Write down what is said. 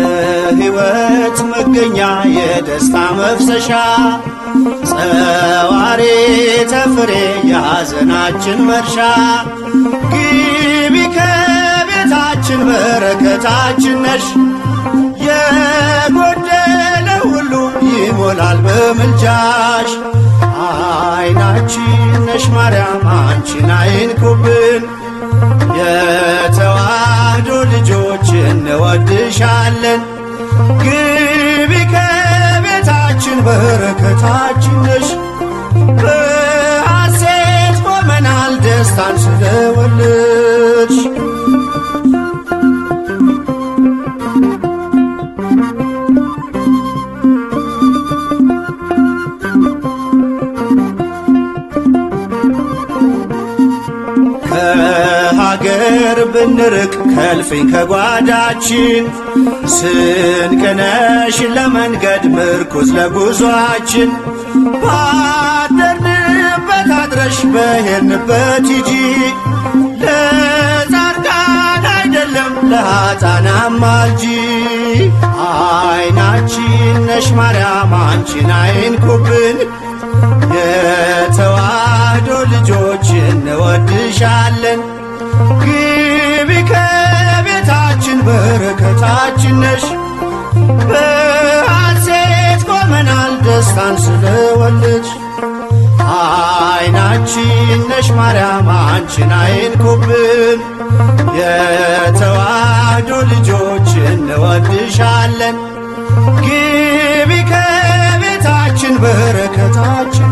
የሕይወት መገኛ የደስታ መፍሰሻ ጸዋሪ ተፍሬ የሐዘናችን መርሻ ግቢ ከቤታችን በረከታችን ነሽ የጎደለ ሁሉ ይሞላል በምልጃሽ አይናችን ነሽ ማርያም አንቺን አይንኩብን የተዋህዶ ልጆች እንወድሻለን ግቢ ከቤታችን በረከታችን ነሽ በሐሴት ቆመናል ደስታን ስለወለድሽ ከሀገር ብንርቅ ከልፍኝ ከጓዳችን ስንቅነሽ ለመንገድ ምርኩዝ ለጉዞአችን ባደርንበት አድረሽ በሄድንበት ሂጂ ለጻድቃን አይደለም ለኃጥአን አማልጂ አይናችን ነሽ ማርያም አንቺን አይንኩብን የተዋህዶ ልጆች እንወድሻለን ግቢ ከቤታችን በረከታችን ነሽ በሐሴት ቆመናል ደስታን ስለወለድሽ አይናችን ነሽ ማርያም አንቺን አይንኩብን የተዋህዶ ልጆች እንወድሻለን ግቢ ከቤታችን በረከታችን